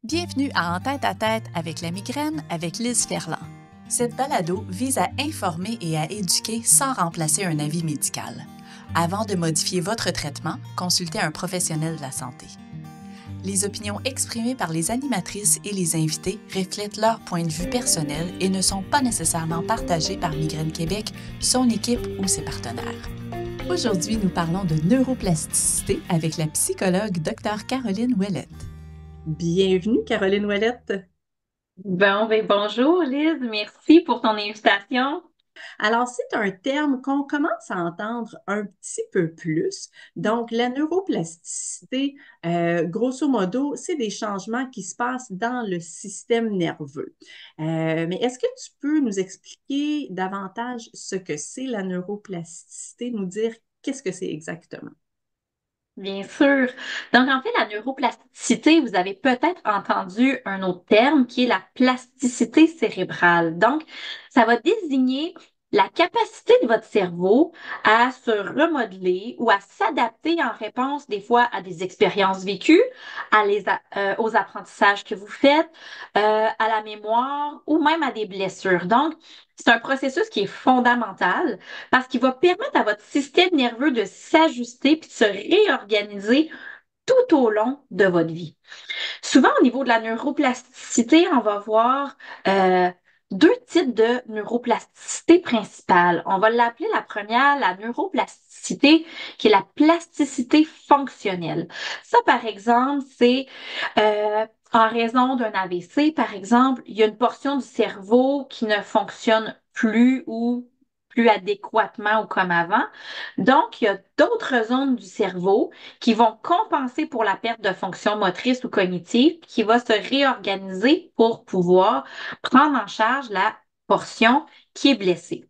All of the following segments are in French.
Bienvenue à En tête à tête avec la migraine avec Lise Ferland. Cette balado vise à informer et à éduquer sans remplacer un avis médical. Avant de modifier votre traitement, consultez un professionnel de la santé. Les opinions exprimées par les animatrices et les invités reflètent leur point de vue personnel et ne sont pas nécessairement partagées par Migraine Québec, son équipe ou ses partenaires. Aujourd'hui, nous parlons de neuroplasticité avec la psychologue Dr Caroline Ouellette. Bienvenue, Caroline Ouellette. Bonjour Lise, merci pour ton invitation. Alors, c'est un terme qu'on commence à entendre un petit peu plus. Donc, la neuroplasticité, grosso modo, c'est des changements qui se passent dans le système nerveux. Mais est-ce que tu peux nous expliquer davantage ce que c'est la neuroplasticité, nous dire qu'est-ce que c'est exactement? Bien sûr. Donc, en fait, la neuroplasticité, vous avez peut-être entendu un autre terme qui est la plasticité cérébrale. Donc, ça va désigner la capacité de votre cerveau à se remodeler ou à s'adapter en réponse des fois à des expériences vécues, aux apprentissages que vous faites, à la mémoire ou même à des blessures. Donc, c'est un processus qui est fondamental parce qu'il va permettre à votre système nerveux de s'ajuster puis de se réorganiser tout au long de votre vie. Souvent, au niveau de la neuroplasticité, on va voir deux types de neuroplasticité principale. On va l'appeler la première, la neuroplasticité, qui est la plasticité fonctionnelle. Ça, par exemple, c'est en raison d'un AVC, par exemple, il y a une portion du cerveau qui ne fonctionne plus ou plus adéquatement ou comme avant. Donc, il y a d'autres zones du cerveau qui vont compenser pour la perte de fonction motrice ou cognitive, qui va se réorganiser pour pouvoir prendre en charge la portion qui est blessée.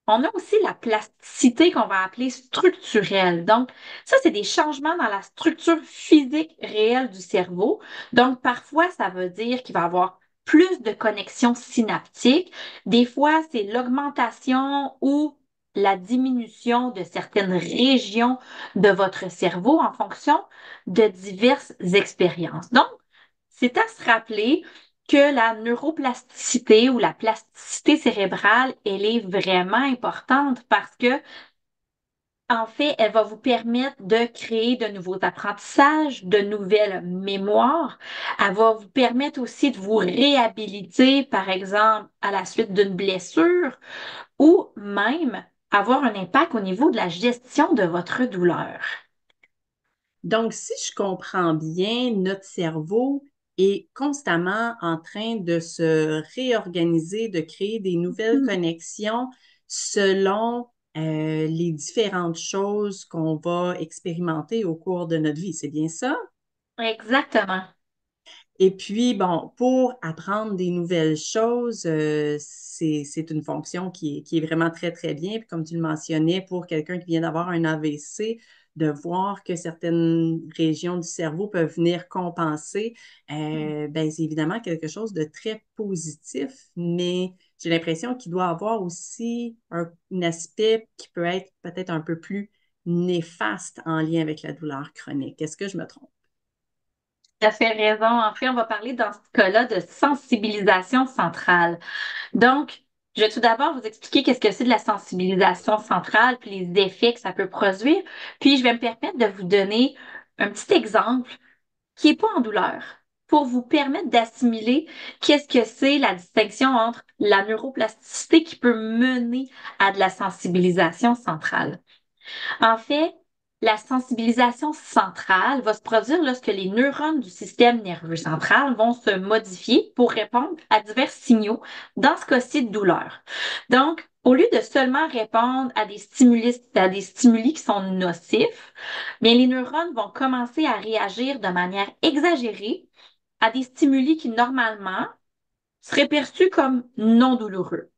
On a aussi la plasticité qu'on va appeler structurelle. Donc, ça, c'est des changements dans la structure physique réelle du cerveau. Donc, parfois, ça veut dire qu'il va y avoir plus de connexions synaptiques. Des fois, c'est l'augmentation ou la diminution de certaines régions de votre cerveau en fonction de diverses expériences. Donc, c'est à se rappeler que la neuroplasticité ou la plasticité cérébrale, elle est vraiment importante parce que, en fait, elle va vous permettre de créer de nouveaux apprentissages, de nouvelles mémoires. Elle va vous permettre aussi de vous réhabiliter, par exemple, à la suite d'une blessure ou même avoir un impact au niveau de la gestion de votre douleur. Donc, si je comprends bien, notre cerveau est constamment en train de se réorganiser, de créer des nouvelles connexions selon les différentes choses qu'on va expérimenter au cours de notre vie. C'est bien ça? Exactement. Et puis, bon, pour apprendre des nouvelles choses, c'est une fonction qui est vraiment très, très bien. Puis comme tu le mentionnais, pour quelqu'un qui vient d'avoir un AVC, de voir que certaines régions du cerveau peuvent venir compenser, ben, c'est évidemment quelque chose de très positif, mais j'ai l'impression qu'il doit avoir aussi un aspect qui peut être peut-être un peu plus néfaste en lien avec la douleur chronique. Est-ce que je me trompe? Tu as fait raison. En fait, on va parler dans ce cas-là de sensibilisation centrale. Donc, je vais tout d'abord vous expliquer qu'est-ce que c'est de la sensibilisation centrale, puis les effets que ça peut produire. Puis, je vais me permettre de vous donner un petit exemple qui n'est pas en douleur pour vous permettre d'assimiler qu'est-ce que c'est la distinction entre la neuroplasticité qui peut mener à de la sensibilisation centrale. En fait, la sensibilisation centrale va se produire lorsque les neurones du système nerveux central vont se modifier pour répondre à divers signaux, dans ce cas-ci de douleur. Donc, au lieu de seulement répondre à des stimuli qui sont nocifs, bien, les neurones vont commencer à réagir de manière exagérée à des stimuli qui, normalement, seraient perçus comme non douloureux.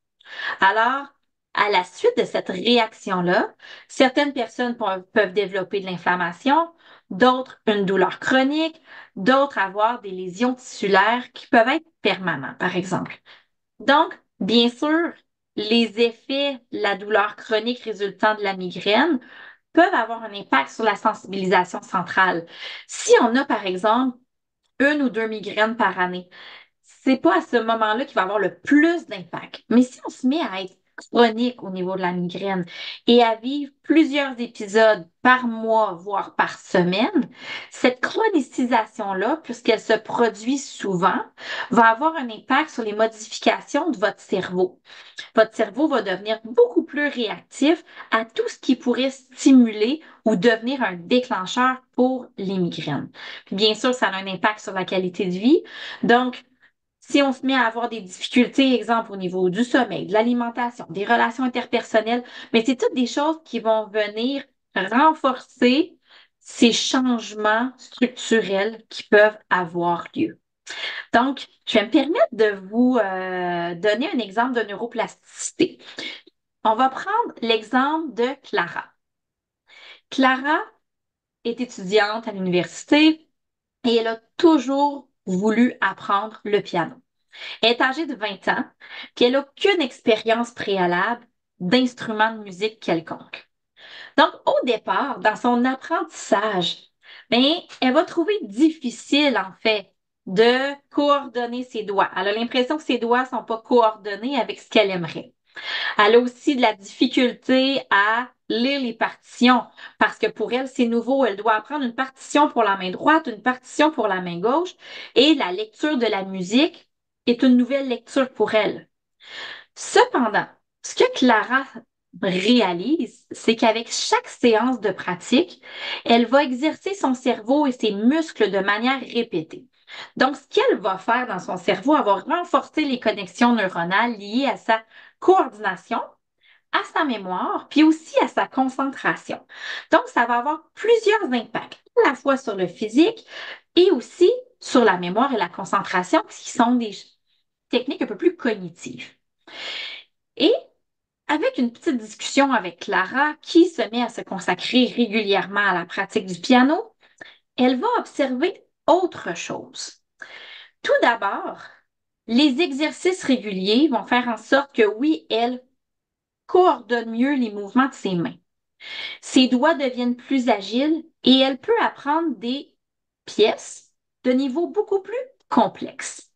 Alors, à la suite de cette réaction-là, certaines personnes peuvent développer de l'inflammation, d'autres une douleur chronique, d'autres avoir des lésions tissulaires qui peuvent être permanentes, par exemple. Donc, bien sûr, les effets, la douleur chronique résultant de la migraine peuvent avoir un impact sur la sensibilisation centrale. Si on a, par exemple, une ou deux migraines par année, c'est pas à ce moment-là qu'il va avoir le plus d'impact. Mais si on se met à être chronique au niveau de la migraine et à vivre plusieurs épisodes par mois, voire par semaine, cette chronicisation-là, puisqu'elle se produit souvent, va avoir un impact sur les modifications de votre cerveau. Votre cerveau va devenir beaucoup plus réactif à tout ce qui pourrait stimuler ou devenir un déclencheur pour les migraines. Puis bien sûr, ça a un impact sur la qualité de vie. Donc, si on se met à avoir des difficultés, exemple au niveau du sommeil, de l'alimentation, des relations interpersonnelles, mais c'est toutes des choses qui vont venir renforcer ces changements structurels qui peuvent avoir lieu. Donc, je vais me permettre de vous donner un exemple de neuroplasticité. On va prendre l'exemple de Clara. Clara est étudiante à l'université et elle a toujours voulu apprendre le piano. Elle est âgée de 20 ans, puis elle n'a aucune expérience préalable d'instrument de musique quelconque. Donc, au départ, dans son apprentissage, ben, elle va trouver difficile, en fait, de coordonner ses doigts. Elle a l'impression que ses doigts sont pas coordonnés avec ce qu'elle aimerait. Elle a aussi de la difficulté à lire les partitions parce que pour elle, c'est nouveau. Elle doit apprendre une partition pour la main droite, une partition pour la main gauche et la lecture de la musique est une nouvelle lecture pour elle. Cependant, ce que Clara réalise, c'est qu'avec chaque séance de pratique, elle va exercer son cerveau et ses muscles de manière répétée. Donc, ce qu'elle va faire dans son cerveau, elle va renforcer les connexions neuronales liées à sa coordination, à sa mémoire, puis aussi à sa concentration. Donc, ça va avoir plusieurs impacts, à la fois sur le physique et aussi sur la mémoire et la concentration, qui sont des techniques un peu plus cognitives. Et avec une petite discussion avec Clara, qui se met à se consacrer régulièrement à la pratique du piano, elle va observer autre chose. Tout d'abord, les exercices réguliers vont faire en sorte que oui, elle coordonne mieux les mouvements de ses mains. Ses doigts deviennent plus agiles et elle peut apprendre des pièces de niveau beaucoup plus complexe.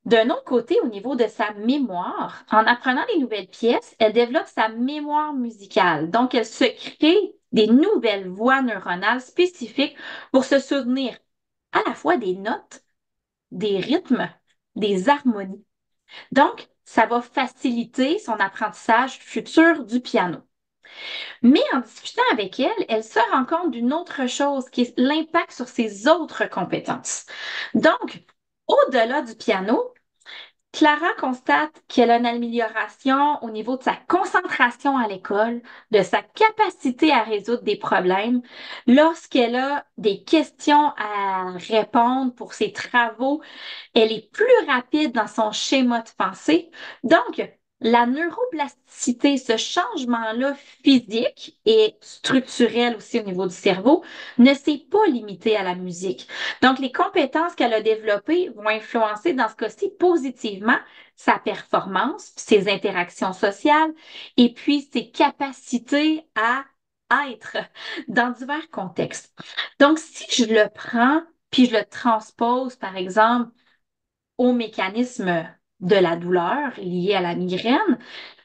D'un autre côté, au niveau de sa mémoire, en apprenant des nouvelles pièces, elle développe sa mémoire musicale. Donc, elle se crée des nouvelles voies neuronales spécifiques pour se souvenir à la fois des notes, des rythmes, des harmonies. Donc, ça va faciliter son apprentissage futur du piano. Mais en discutant avec elle, elle se rend compte d'une autre chose qui est l'impact sur ses autres compétences. Donc, au-delà du piano, Clara constate qu'elle a une amélioration au niveau de sa concentration à l'école, de sa capacité à résoudre des problèmes. Lorsqu'elle a des questions à répondre pour ses travaux, elle est plus rapide dans son schéma de pensée. Donc, la neuroplasticité, ce changement-là physique et structurel aussi au niveau du cerveau, ne s'est pas limité à la musique. Donc, les compétences qu'elle a développées vont influencer dans ce cas-ci positivement sa performance, ses interactions sociales et puis ses capacités à être dans divers contextes. Donc, si je le prends puis je le transpose, par exemple, au mécanisme de la douleur liée à la migraine,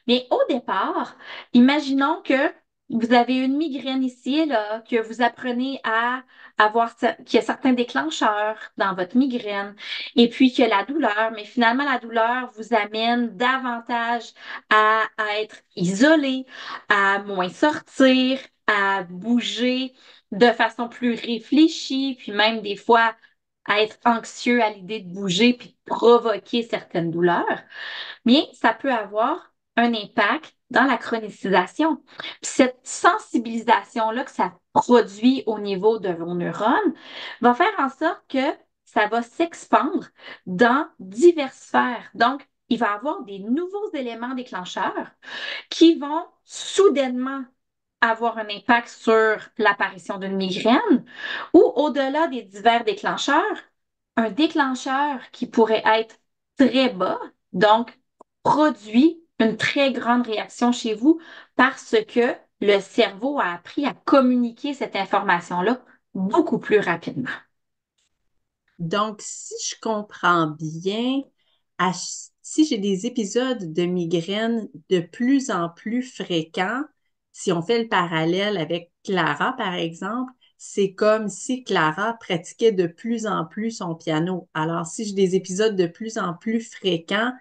mais au départ, imaginons que vous avez une migraine ici et là, que vous apprenez à avoir, qu'il y a certains déclencheurs dans votre migraine, et puis que la douleur, mais finalement la douleur vous amène davantage à être isolé, à moins sortir, à bouger de façon plus réfléchie, puis même des fois à être anxieux à l'idée de bouger puis de provoquer certaines douleurs, bien, ça peut avoir un impact dans la chronicisation. Puis cette sensibilisation-là que ça produit au niveau de vos neurones va faire en sorte que ça va s'expandre dans diverses sphères. Donc, il va y avoir des nouveaux éléments déclencheurs qui vont soudainement avoir un impact sur l'apparition d'une migraine ou au-delà des divers déclencheurs, un déclencheur qui pourrait être très bas, donc produit une très grande réaction chez vous parce que le cerveau a appris à communiquer cette information-là beaucoup plus rapidement. Donc, si je comprends bien, si j'ai des épisodes de migraine de plus en plus fréquents, si on fait le parallèle avec Clara, par exemple, c'est comme si Clara pratiquait de plus en plus son piano. Alors, si j'ai des épisodes de plus en plus fréquents,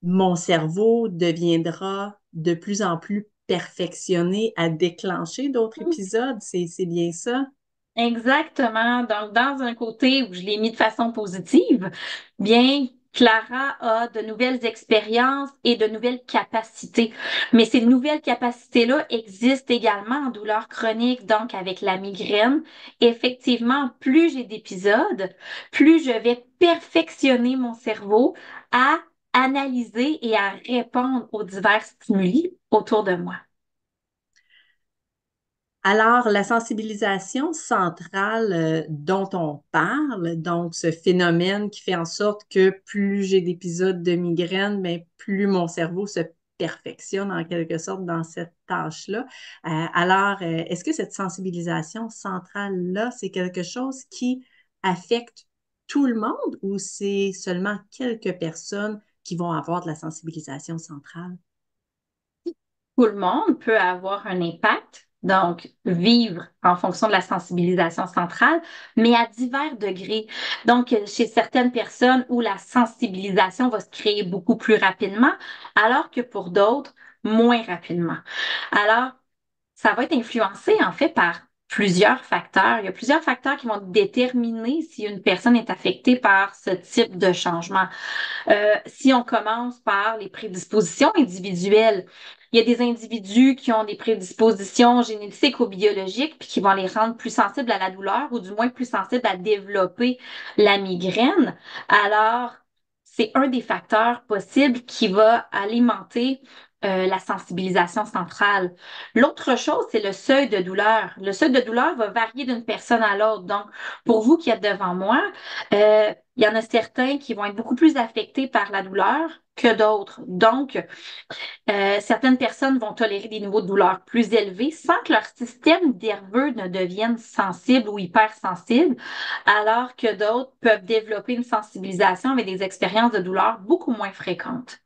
mon cerveau deviendra de plus en plus perfectionné à déclencher d'autres épisodes. C'est bien ça? Exactement. Donc, dans un côté où je l'ai mis de façon positive, bien, Clara a de nouvelles expériences et de nouvelles capacités. Mais ces nouvelles capacités-là existent également en douleur chronique, donc avec la migraine. Effectivement, plus j'ai d'épisodes, plus je vais perfectionner mon cerveau à analyser et à répondre aux divers stimuli autour de moi. Alors, la sensibilisation centrale dont on parle, donc ce phénomène qui fait en sorte que plus j'ai d'épisodes de migraine, mais plus mon cerveau se perfectionne en quelque sorte dans cette tâche-là. Est-ce que cette sensibilisation centrale-là, c'est quelque chose qui affecte tout le monde ou c'est seulement quelques personnes qui vont avoir de la sensibilisation centrale? Tout le monde peut avoir un impact, donc vivre en fonction de la sensibilisation centrale, mais à divers degrés. Donc, chez certaines personnes où la sensibilisation va se créer beaucoup plus rapidement, alors que pour d'autres, moins rapidement. Alors, ça va être influencé en fait par plusieurs facteurs. Il y a plusieurs facteurs qui vont déterminer si une personne est affectée par ce type de changement. Si on commence par les prédispositions individuelles, il y a des individus qui ont des prédispositions génétiques ou biologiques, puis qui vont les rendre plus sensibles à la douleur ou du moins plus sensibles à développer la migraine. Alors, c'est un des facteurs possibles qui va alimenter la sensibilisation centrale. L'autre chose, c'est le seuil de douleur. Le seuil de douleur va varier d'une personne à l'autre. Donc, pour vous qui êtes devant moi, il y en a certains qui vont être beaucoup plus affectés par la douleur que d'autres. Donc, certaines personnes vont tolérer des niveaux de douleur plus élevés sans que leur système nerveux ne devienne sensible ou hypersensible, alors que d'autres peuvent développer une sensibilisation avec des expériences de douleur beaucoup moins fréquentes.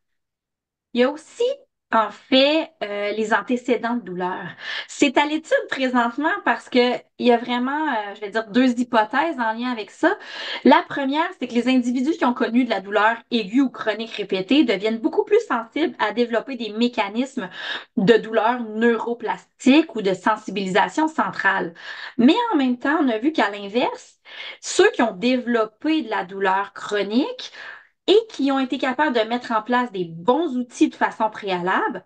Il y a aussi, en fait, les antécédents de douleur. C'est à l'étude présentement parce que il y a vraiment, je vais dire, deux hypothèses en lien avec ça. La première, c'est que les individus qui ont connu de la douleur aiguë ou chronique répétée deviennent beaucoup plus sensibles à développer des mécanismes de douleur neuroplastique ou de sensibilisation centrale. Mais en même temps, on a vu qu'à l'inverse, ceux qui ont développé de la douleur chronique et qui ont été capables de mettre en place des bons outils de façon préalable,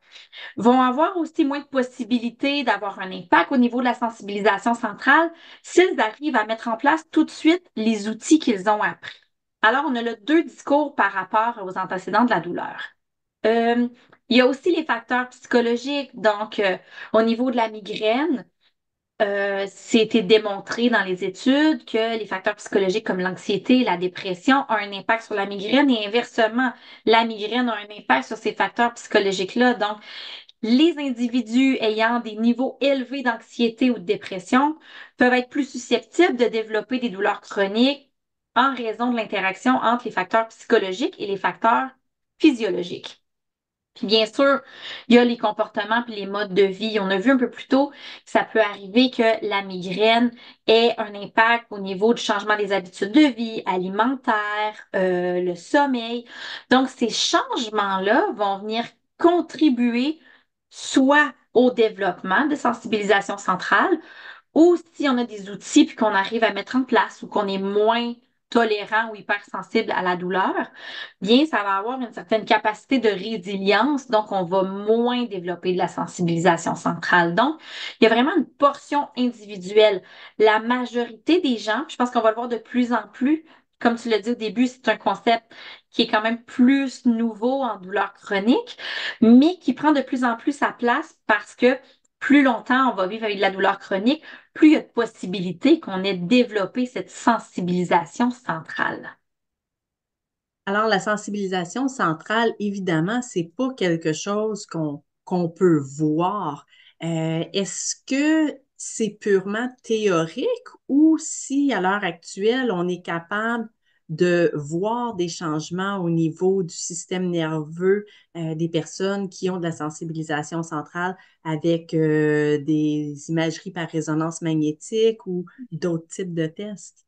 vont avoir aussi moins de possibilités d'avoir un impact au niveau de la sensibilisation centrale s'ils arrivent à mettre en place tout de suite les outils qu'ils ont appris. Alors, on a là deux discours par rapport aux antécédents de la douleur. Euh, il y a aussi les facteurs psychologiques. Donc, au niveau de la migraine, c'était démontré dans les études que les facteurs psychologiques comme l'anxiété et la dépression ont un impact sur la migraine et inversement, la migraine a un impact sur ces facteurs psychologiques-là. Donc, les individus ayant des niveaux élevés d'anxiété ou de dépression peuvent être plus susceptibles de développer des douleurs chroniques en raison de l'interaction entre les facteurs psychologiques et les facteurs physiologiques. Puis bien sûr, il y a les comportements puis les modes de vie. On a vu un peu plus tôt que ça peut arriver que la migraine ait un impact au niveau du changement des habitudes de vie, alimentaire, le sommeil. Donc, ces changements-là vont venir contribuer soit au développement de sensibilisation centrale, ou si on a des outils puis qu'on arrive à mettre en place ou qu'on est moins tolérant ou hypersensible à la douleur, bien, ça va avoir une certaine capacité de résilience, donc on va moins développer de la sensibilisation centrale. Donc, il y a vraiment une portion individuelle. La majorité des gens, je pense qu'on va le voir de plus en plus, comme tu l'as dit au début, c'est un concept qui est quand même plus nouveau en douleur chronique, mais qui prend de plus en plus sa place parce que plus longtemps on va vivre avec de la douleur chronique, plus il y a de possibilités qu'on ait développé cette sensibilisation centrale. Alors, la sensibilisation centrale, évidemment, c'est pas quelque chose qu'on peut voir. Est-ce que c'est purement théorique ou si à l'heure actuelle, on est capable de voir des changements au niveau du système nerveux des personnes qui ont de la sensibilisation centrale avec des imageries par résonance magnétique ou d'autres types de tests.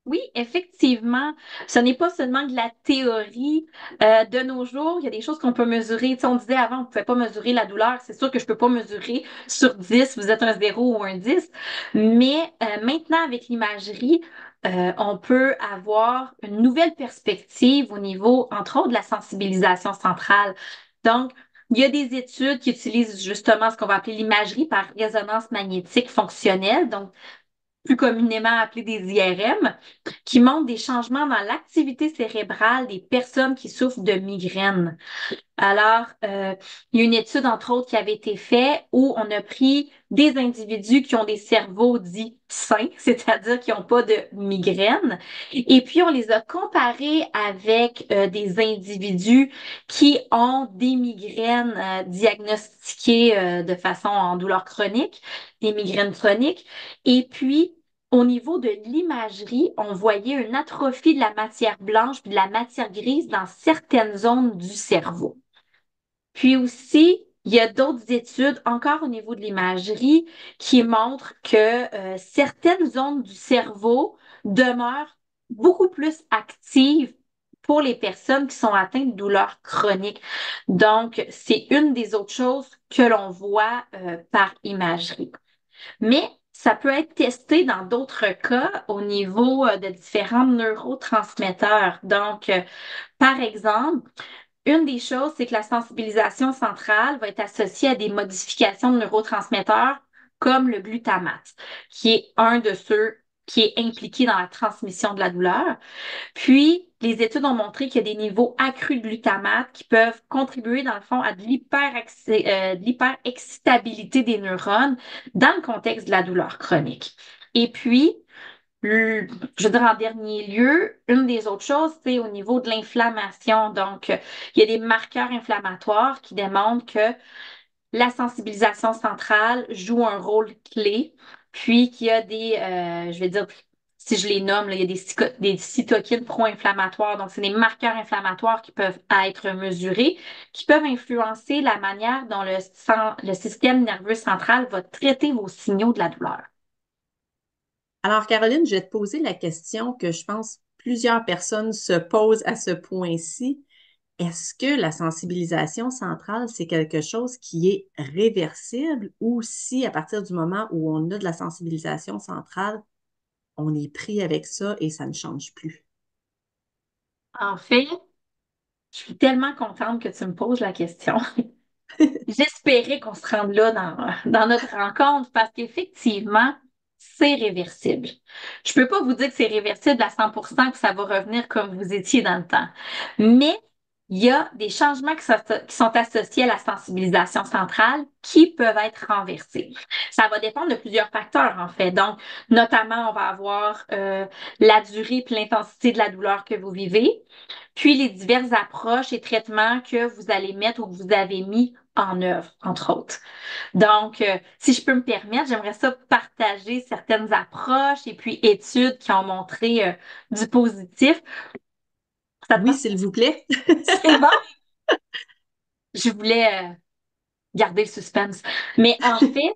Oui, effectivement, ce n'est pas seulement de la théorie. De nos jours, il y a des choses qu'on peut mesurer. Tu sais, on disait avant, on ne pouvait pas mesurer la douleur. C'est sûr que je ne peux pas mesurer sur 10, vous êtes un 0 ou un 10. Mais maintenant, avec l'imagerie, on peut avoir une nouvelle perspective au niveau, entre autres, de la sensibilisation centrale. Donc, il y a des études qui utilisent justement ce qu'on va appeler l'imagerie par résonance magnétique fonctionnelle. Donc, plus communément appelés des IRM, qui montrent des changements dans l'activité cérébrale des personnes qui souffrent de migraines. Alors, il y a une étude, entre autres, qui avait été faite où on a pris des individus qui ont des cerveaux dits sains, c'est-à-dire qui n'ont pas de migraine, et puis on les a comparés avec des individus qui ont des migraines diagnostiquées de façon en douleur chronique, des migraines chroniques, et puis au niveau de l'imagerie, on voyait une atrophie de la matière blanche puis de la matière grise dans certaines zones du cerveau. Puis aussi, il y a d'autres études, encore au niveau de l'imagerie, qui montrent que certaines zones du cerveau demeurent beaucoup plus actives pour les personnes qui sont atteintes de douleurs chroniques. Donc, c'est une des autres choses que l'on voit par imagerie. Mais ça peut être testé dans d'autres cas au niveau de différents neurotransmetteurs. Donc, par exemple, une des choses, c'est que la sensibilisation centrale va être associée à des modifications de neurotransmetteurs comme le glutamate, qui est un de ceux qui est impliqué dans la transmission de la douleur. Puis, les études ont montré qu'il y a des niveaux accrus de glutamate qui peuvent contribuer, dans le fond, à de l'hyperexcitabilité des neurones dans le contexte de la douleur chronique. Et puis, je veux dire, en dernier lieu, une des autres choses, c'est au niveau de l'inflammation. Donc, il y a des marqueurs inflammatoires qui démontrent que la sensibilisation centrale joue un rôle clé, puis qu'il y a je vais dire, si je les nomme, là, il y a des cytokines pro-inflammatoires. Donc, c'est des marqueurs inflammatoires qui peuvent être mesurés, qui peuvent influencer la manière dont le système nerveux central va traiter vos signaux de la douleur. Alors, Caroline, je vais te poser la question que je pense plusieurs personnes se posent à ce point-ci. Est-ce que la sensibilisation centrale, c'est quelque chose qui est réversible ou si à partir du moment où on a de la sensibilisation centrale, on est pris avec ça et ça ne change plus? En fait, je suis tellement contente que tu me poses la question. J'espérais qu'on se rende là dans notre rencontre parce qu'effectivement, c'est réversible. Je peux pas vous dire que c'est réversible à 100%, que ça va revenir comme vous étiez dans le temps. Mais il y a des changements qui sont associés à la sensibilisation centrale qui peuvent être renversés. Ça va dépendre de plusieurs facteurs, en fait. Donc, notamment, on va avoir la durée et l'intensité de la douleur que vous vivez, puis les diverses approches et traitements que vous allez mettre ou que vous avez mis en œuvre, entre autres. Donc, si je peux me permettre, j'aimerais ça partager certaines approches et puis études qui ont montré du positif. Ça te Oui, va? s'il vous plaît. C'est bon? Je voulais garder le suspense. Mais en fait,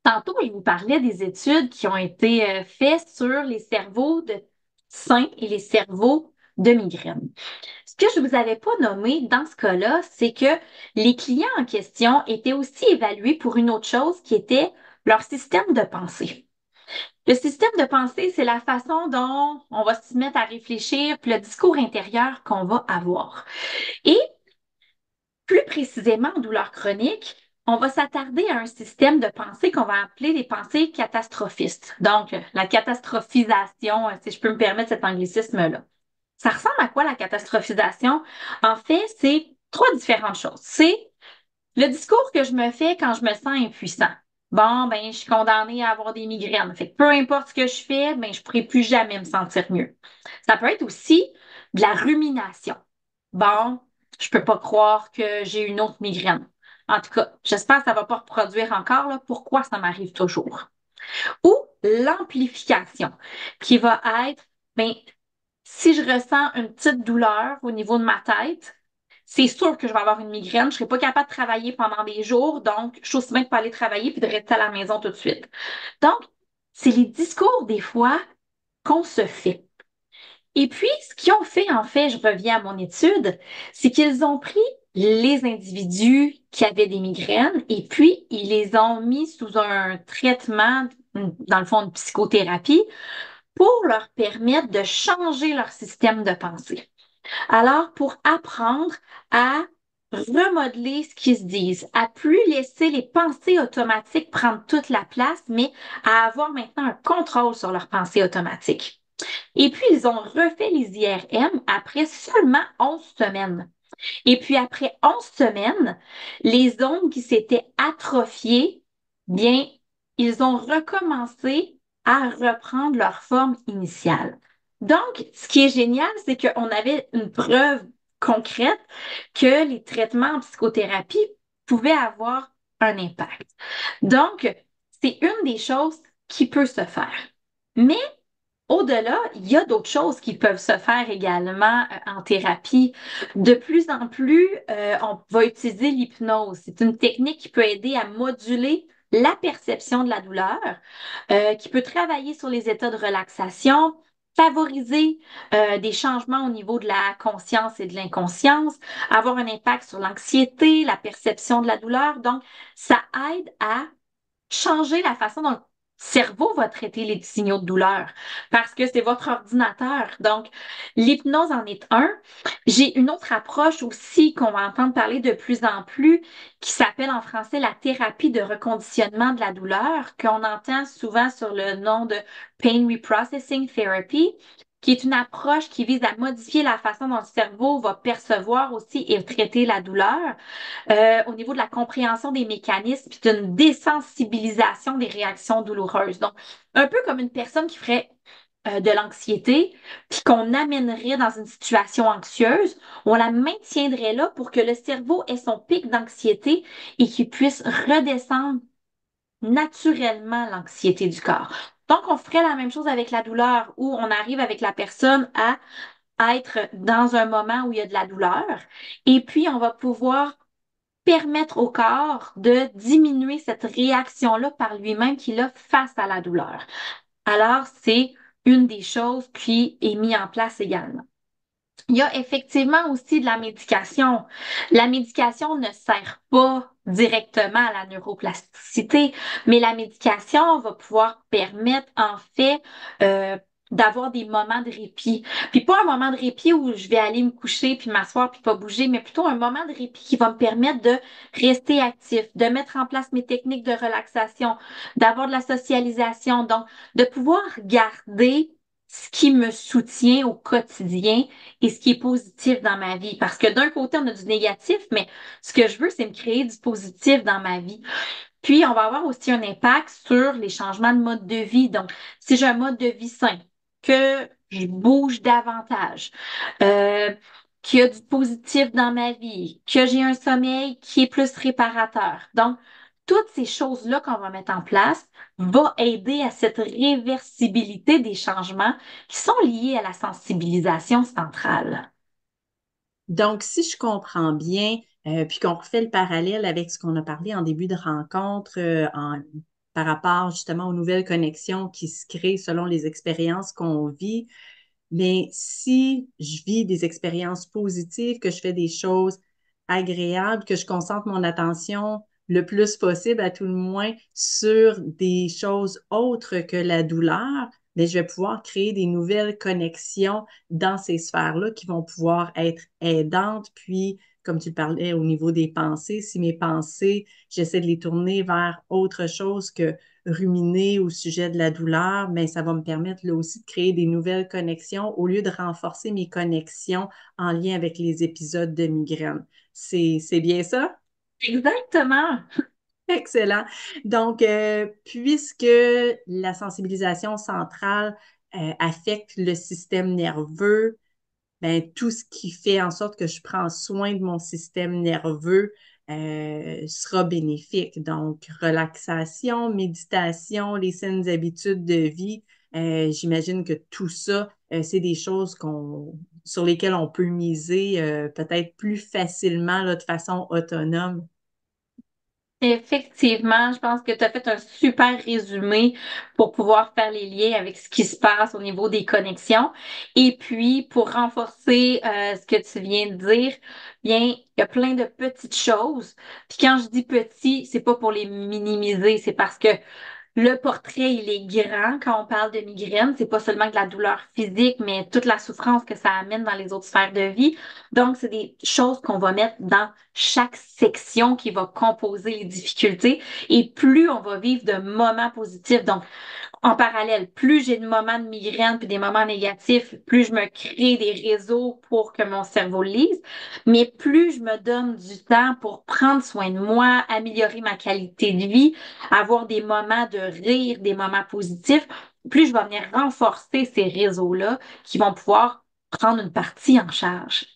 tantôt, je vous parlais des études qui ont été faites sur les cerveaux de sains et les cerveaux de migraine. Ce que je ne vous avais pas nommé dans ce cas-là, c'est que les clients en question étaient aussi évalués pour une autre chose qui était leur système de pensée. Le système de pensée, c'est la façon dont on va se mettre à réfléchir, puis le discours intérieur qu'on va avoir. Et plus précisément, en douleur chronique, on va s'attarder à un système de pensée qu'on va appeler les pensées catastrophistes. Donc, la catastrophisation, si je peux me permettre cet anglicisme-là. Ça ressemble à quoi la catastrophisation? En fait, c'est trois différentes choses. C'est le discours que je me fais quand je me sens impuissant. Bon, ben, je suis condamnée à avoir des migraines. Fait que peu importe ce que je fais, ben, je pourrai plus jamais me sentir mieux. Ça peut être aussi de la rumination. Bon, je peux pas croire que j'ai une autre migraine. En tout cas, j'espère que ça ne va pas reproduire encore, là, pourquoi ça m'arrive toujours. Ou l'amplification, qui va être, ben, si je ressens une petite douleur au niveau de ma tête, c'est sûr que je vais avoir une migraine. Je ne serai pas capable de travailler pendant des jours, donc je suis aussi bien de pas aller travailler puis de rester à la maison tout de suite. Donc, c'est les discours des fois qu'on se fait. Et puis, ce qu'ils ont fait, en fait, je reviens à mon étude, c'est qu'ils ont pris les individus qui avaient des migraines et puis ils les ont mis sous un traitement, dans le fond, une psychothérapie, pour leur permettre de changer leur système de pensée. Alors, pour apprendre à remodeler ce qu'ils se disent, à plus laisser les pensées automatiques prendre toute la place, mais à avoir maintenant un contrôle sur leurs pensées automatiques. Et puis, ils ont refait les IRM après seulement 11 semaines. Et puis, après 11 semaines, les zones qui s'étaient atrophiées, bien, ils ont recommencé à reprendre leur forme initiale. Donc, ce qui est génial, c'est qu'on avait une preuve concrète que les traitements en psychothérapie pouvaient avoir un impact. Donc, c'est une des choses qui peut se faire. Mais au-delà, il y a d'autres choses qui peuvent se faire également en thérapie. De plus en plus, on va utiliser l'hypnose. C'est une technique qui peut aider à moduler la perception de la douleur, qui peut travailler sur les états de relaxation, favoriser des changements au niveau de la conscience et de l'inconscience, avoir un impact sur l'anxiété, la perception de la douleur. Donc, ça aide à changer la façon dont le cerveau va traiter les signaux de douleur parce que c'est votre ordinateur. Donc, l'hypnose en est un. J'ai une autre approche aussi qu'on va entendre parler de plus en plus qui s'appelle en français la thérapie de reconditionnement de la douleur, qu'on entend souvent sur le nom de Pain Reprocessing Therapy, qui est une approche qui vise à modifier la façon dont le cerveau va percevoir aussi et traiter la douleur au niveau de la compréhension des mécanismes puis d'une désensibilisation des réactions douloureuses. Donc, un peu comme une personne qui ferait de l'anxiété, puis qu'on amènerait dans une situation anxieuse, on la maintiendrait là pour que le cerveau ait son pic d'anxiété et qu'il puisse redescendre naturellement l'anxiété du corps. Donc, on ferait la même chose avec la douleur, où on arrive avec la personne à être dans un moment où il y a de la douleur, et puis on va pouvoir permettre au corps de diminuer cette réaction-là par lui-même qu'il a face à la douleur. Alors, c'est une des choses qui est mise en place également. Il y a effectivement aussi de la médication. La médication ne sert pas directement à la neuroplasticité, mais la médication va pouvoir permettre en fait d'avoir des moments de répit. Puis pas un moment de répit où je vais aller me coucher puis m'asseoir puis pas bouger, mais plutôt un moment de répit qui va me permettre de rester actif, de mettre en place mes techniques de relaxation, d'avoir de la socialisation, donc de pouvoir garder ce qui me soutient au quotidien et ce qui est positif dans ma vie. Parce que d'un côté, on a du négatif, mais ce que je veux, c'est me créer du positif dans ma vie. Puis, on va avoir aussi un impact sur les changements de mode de vie. Donc, si j'ai un mode de vie sain, que je bouge davantage, euh, qu'il y a du positif dans ma vie, que j'ai un sommeil qui est plus réparateur. Donc, toutes ces choses-là qu'on va mettre en place vont aider à cette réversibilité des changements qui sont liés à la sensibilisation centrale. Donc, si je comprends bien, puis qu'on refait le parallèle avec ce qu'on a parlé en début de rencontre, par rapport justement aux nouvelles connexions qui se créent selon les expériences qu'on vit, mais si je vis des expériences positives, que je fais des choses agréables, que je concentre mon attention le plus possible, à tout le moins, sur des choses autres que la douleur, mais je vais pouvoir créer des nouvelles connexions dans ces sphères-là qui vont pouvoir être aidantes. Puis, comme tu le parlais au niveau des pensées, si mes pensées, j'essaie de les tourner vers autre chose que ruminer au sujet de la douleur, mais ça va me permettre là aussi de créer des nouvelles connexions au lieu de renforcer mes connexions en lien avec les épisodes de migraine. C'est bien ça? Exactement. Excellent. Donc, puisque la sensibilisation centrale affecte le système nerveux, ben, tout ce qui fait en sorte que je prends soin de mon système nerveux sera bénéfique. Donc, relaxation, méditation, les saines habitudes de vie, j'imagine que tout ça, c'est des choses sur lesquelles on peut miser peut-être plus facilement, là, de façon autonome. Effectivement, je pense que tu as fait un super résumé pour pouvoir faire les liens avec ce qui se passe au niveau des connexions. Et puis, pour renforcer ce que tu viens de dire, bien, il y a plein de petites choses. Puis quand je dis petit, c'est pas pour les minimiser, c'est parce que le portrait, il est grand quand on parle de migraine. C'est pas seulement de la douleur physique, mais toute la souffrance que ça amène dans les autres sphères de vie. Donc, c'est des choses qu'on va mettre dans chaque section qui va composer les difficultés. Et plus on va vivre de moments positifs, donc en parallèle, plus j'ai de moments de migraine puis des moments négatifs, plus je me crée des réseaux pour que mon cerveau le lise, mais plus je me donne du temps pour prendre soin de moi, améliorer ma qualité de vie, avoir des moments de rire, des moments positifs, plus je vais venir renforcer ces réseaux-là qui vont pouvoir prendre une partie en charge.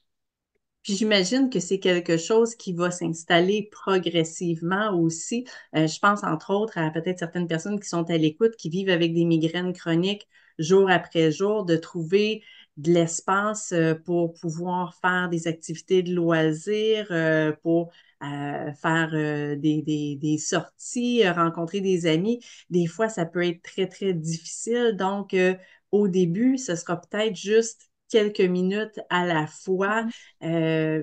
Puis j'imagine que c'est quelque chose qui va s'installer progressivement aussi. Je pense entre autres à peut-être certaines personnes qui sont à l'écoute, qui vivent avec des migraines chroniques jour après jour, de trouver de l'espace pour pouvoir faire des activités de loisirs, pour faire des sorties, rencontrer des amis. Des fois, ça peut être très, très difficile. Donc, au début, ce sera peut-être juste quelques minutes à la fois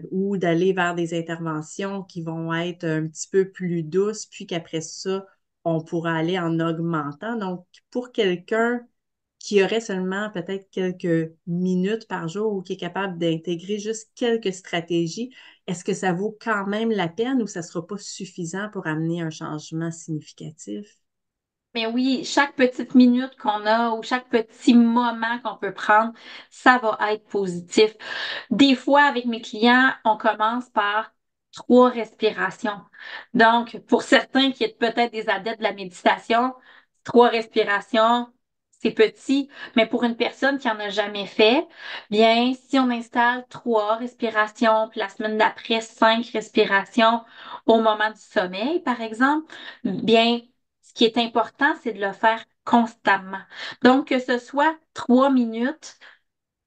ou d'aller vers des interventions qui vont être un petit peu plus douces, puis qu'après ça, on pourra aller en augmentant. Donc, pour quelqu'un qui aurait seulement peut-être quelques minutes par jour ou qui est capable d'intégrer juste quelques stratégies, est-ce que ça vaut quand même la peine ou ça ne sera pas suffisant pour amener un changement significatif? Mais oui, chaque petite minute qu'on a ou chaque petit moment qu'on peut prendre, ça va être positif. Des fois, avec mes clients, on commence par 3 respirations. Donc, pour certains qui êtes peut-être des adeptes de la méditation, 3 respirations, c'est petit, mais pour une personne qui en a jamais fait, bien, si on installe 3 respirations, puis la semaine d'après, 5 respirations au moment du sommeil, par exemple, bien, ce qui est important, c'est de le faire constamment. Donc, que ce soit 3 minutes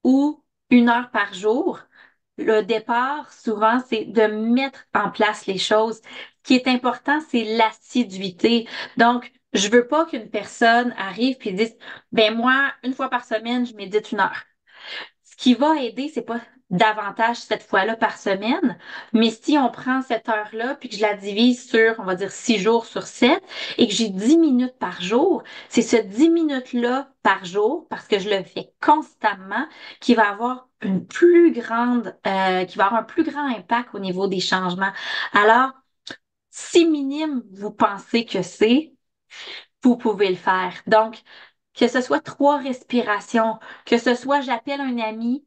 ou 1 heure par jour, le départ, souvent, c'est de mettre en place les choses. Ce qui est important, c'est l'assiduité. Donc, je veux pas qu'une personne arrive et dise, ben moi, 1 fois par semaine, je médite 1 heure. Ce qui va aider, c'est pas davantage cette fois-là par semaine, mais si on prend cette heure-là puis que je la divise sur, on va dire, 6 jours sur 7 et que j'ai 10 minutes par jour, c'est ce 10 minutes-là par jour, parce que je le fais constamment, qui va avoir qui va avoir un plus grand impact au niveau des changements. Alors, si minime vous pensez que c'est, vous pouvez le faire. Donc, que ce soit 3 respirations, que ce soit j'appelle un ami,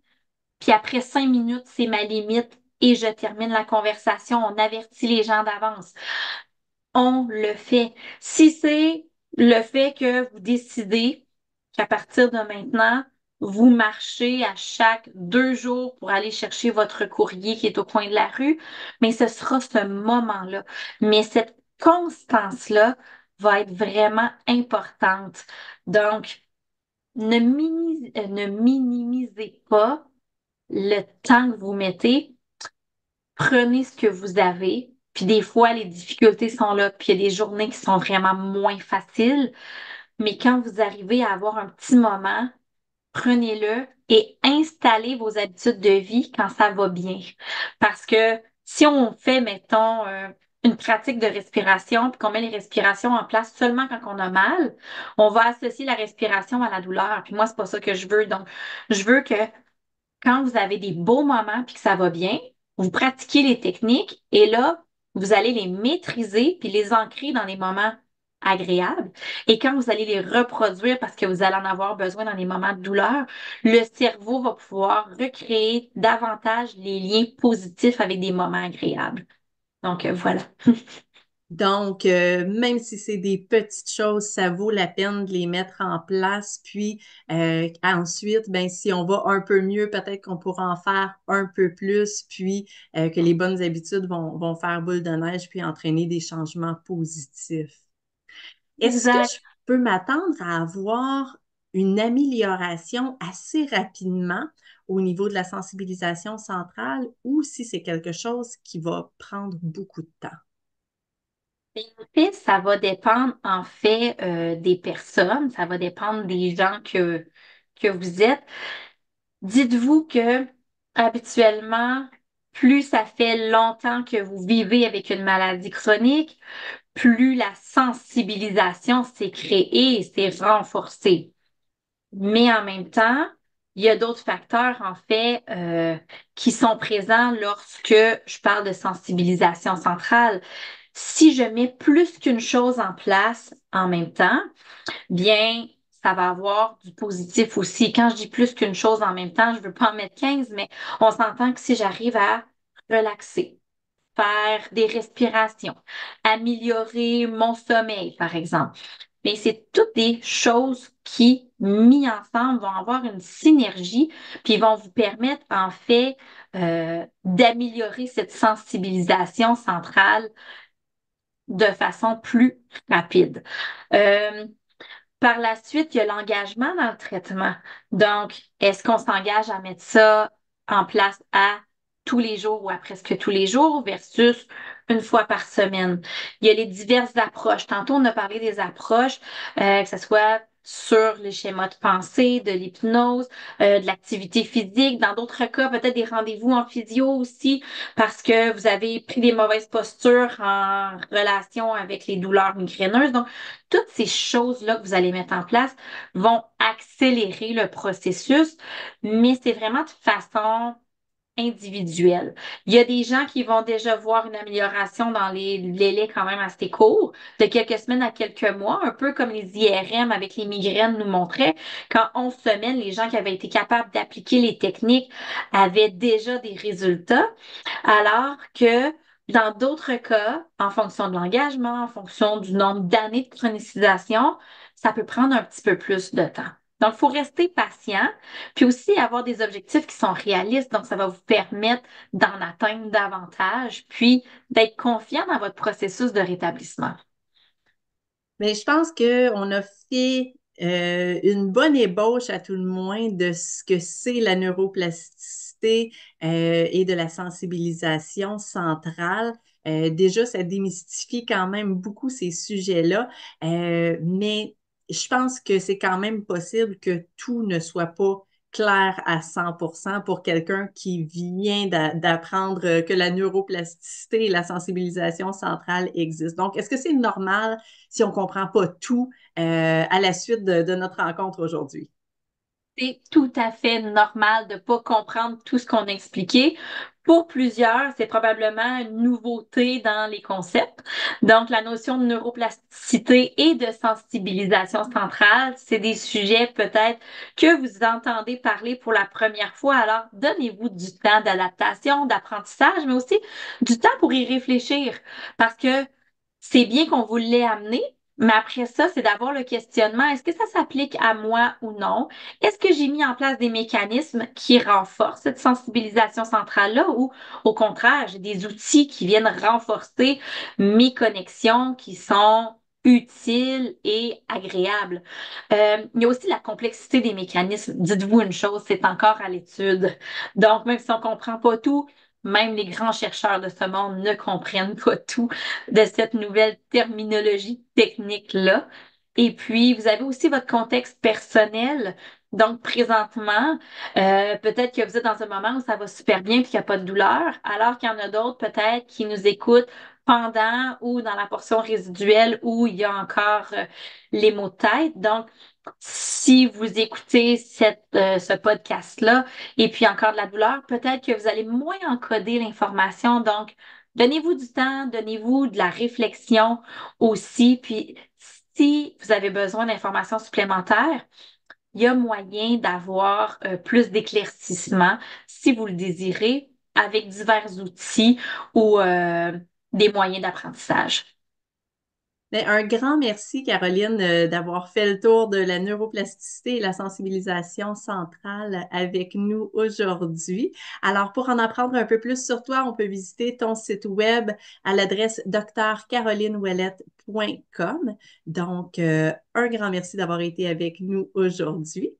puis après 5 minutes, c'est ma limite et je termine la conversation. On avertit les gens d'avance. On le fait. Si c'est le fait que vous décidez qu'à partir de maintenant, vous marchez à chaque 2 jours pour aller chercher votre courrier qui est au coin de la rue, mais ce sera ce moment-là. Mais cette constance-là va être vraiment importante. Donc, ne minimisez pas le temps que vous mettez, prenez ce que vous avez. Puis des fois, les difficultés sont là, puis il y a des journées qui sont vraiment moins faciles. Mais quand vous arrivez à avoir un petit moment, prenez-le et installez vos habitudes de vie quand ça va bien. Parce que si on fait, mettons, une pratique de respiration, puis qu'on met les respirations en place seulement quand on a mal, on va associer la respiration à la douleur. Puis moi, c'est pas ça que je veux. Donc, je veux que quand vous avez des beaux moments puis que ça va bien, vous pratiquez les techniques et là, vous allez les maîtriser puis les ancrer dans les moments agréables. Et quand vous allez les reproduire parce que vous allez en avoir besoin dans les moments de douleur, le cerveau va pouvoir recréer davantage les liens positifs avec des moments agréables. Donc, voilà. Donc, même si c'est des petites choses, ça vaut la peine de les mettre en place. Puis ensuite, ben, si on va un peu mieux, peut-être qu'on pourra en faire un peu plus, puis que les bonnes habitudes vont faire boule de neige, puis entraîner des changements positifs. Est-ce que Exact. je peux m'attendre à avoir une amélioration assez rapidement au niveau de la sensibilisation centrale ou si c'est quelque chose qui va prendre beaucoup de temps? En fait, ça va dépendre en fait des personnes, ça va dépendre des gens que vous êtes. Dites-vous que habituellement, plus ça fait longtemps que vous vivez avec une maladie chronique, plus la sensibilisation s'est créée et s'est renforcée. Mais en même temps, il y a d'autres facteurs, en fait, qui sont présents lorsque je parle de sensibilisation centrale. Si je mets plus qu'une chose en place en même temps, bien, ça va avoir du positif aussi. Quand je dis plus qu'une chose en même temps, je veux pas en mettre 15, mais on s'entend que si j'arrive à relaxer, faire des respirations, améliorer mon sommeil, par exemple. Mais c'est toutes des choses qui, mis ensemble, vont avoir une synergie, puis vont vous permettre, en fait, d'améliorer cette sensibilisation centrale de façon plus rapide. Euh, Par la suite, il y a l'engagement dans le traitement. Donc, est-ce qu'on s'engage à mettre ça en place à tous les jours ou à presque tous les jours versus une fois par semaine? Il y a les diverses approches. Tantôt, on a parlé des approches, que ce soit sur les schémas de pensée, de l'hypnose, de l'activité physique. Dans d'autres cas, peut-être des rendez-vous en physio aussi parce que vous avez pris des mauvaises postures en relation avec les douleurs migraineuses. Donc, toutes ces choses-là que vous allez mettre en place vont accélérer le processus, mais c'est vraiment de façon individuelle. Il y a des gens qui vont déjà voir une amélioration dans les délais quand même assez courts, de quelques semaines à quelques mois, un peu comme les IRM avec les migraines nous montraient. Qu'en 11 semaines, les gens qui avaient été capables d'appliquer les techniques avaient déjà des résultats. Alors que dans d'autres cas, en fonction de l'engagement, en fonction du nombre d'années de chronicisation, ça peut prendre un petit peu plus de temps. Donc, il faut rester patient, puis aussi avoir des objectifs qui sont réalistes. Donc, ça va vous permettre d'en atteindre davantage, puis d'être confiant dans votre processus de rétablissement. Mais je pense qu'on a fait une bonne ébauche à tout le moins de ce que c'est la neuroplasticité et de la sensibilisation centrale. Déjà, ça démystifie quand même beaucoup ces sujets-là, mais je pense que c'est quand même possible que tout ne soit pas clair à 100% pour quelqu'un qui vient d'apprendre que la neuroplasticité et la sensibilisation centrale existent. Donc, est-ce que c'est normal si on comprend pas tout à la suite de notre rencontre aujourd'hui? C'est tout à fait normal de ne pas comprendre tout ce qu'on a expliqué. Pour plusieurs, c'est probablement une nouveauté dans les concepts. Donc, la notion de neuroplasticité et de sensibilisation centrale, c'est des sujets peut-être que vous entendez parler pour la première fois. Alors, donnez-vous du temps d'adaptation, d'apprentissage, mais aussi du temps pour y réfléchir parce que c'est bien qu'on vous l'ait amené. Mais après ça, c'est d'avoir le questionnement, est-ce que ça s'applique à moi ou non? Est-ce que j'ai mis en place des mécanismes qui renforcent cette sensibilisation centrale-là ou au contraire, j'ai des outils qui viennent renforcer mes connexions qui sont utiles et agréables. Il y a aussi la complexité des mécanismes. Dites-vous une chose, c'est encore à l'étude. Donc, même si on comprend pas tout, même les grands chercheurs de ce monde ne comprennent pas tout de cette nouvelle terminologie technique-là. Et puis, vous avez aussi votre contexte personnel. Donc, présentement, peut-être que vous êtes dans un moment où ça va super bien et qu'il n'y a pas de douleur, alors qu'il y en a d'autres peut-être qui nous écoutent pendant ou dans la portion résiduelle où il y a encore les maux de tête. Donc, si vous écoutez ce podcast-là et puis encore de la douleur, peut-être que vous allez moins encoder l'information. Donc, donnez-vous du temps, donnez-vous de la réflexion aussi. Puis, si vous avez besoin d'informations supplémentaires, il y a moyen d'avoir plus d'éclaircissement si vous le désirez avec divers outils ou des moyens d'apprentissage. Ben, un grand merci, Caroline, d'avoir fait le tour de la neuroplasticité et la sensibilisation centrale avec nous aujourd'hui. Alors, pour en apprendre un peu plus sur toi, on peut visiter ton site web à l'adresse drcarolinouellette.com. Donc, un grand merci d'avoir été avec nous aujourd'hui.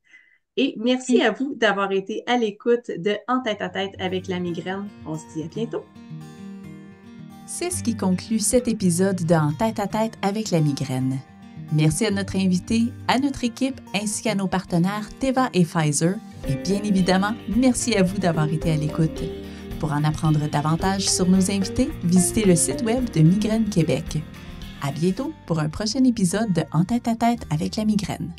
Et merci à vous d'avoir été à l'écoute de En tête à tête avec la migraine. On se dit à bientôt. C'est ce qui conclut cet épisode de En tête à tête avec la migraine. Merci à notre invité, à notre équipe ainsi qu'à nos partenaires Teva et Pfizer. Et bien évidemment, merci à vous d'avoir été à l'écoute. Pour en apprendre davantage sur nos invités, visitez le site web de Migraine Québec. À bientôt pour un prochain épisode de En tête à tête avec la migraine.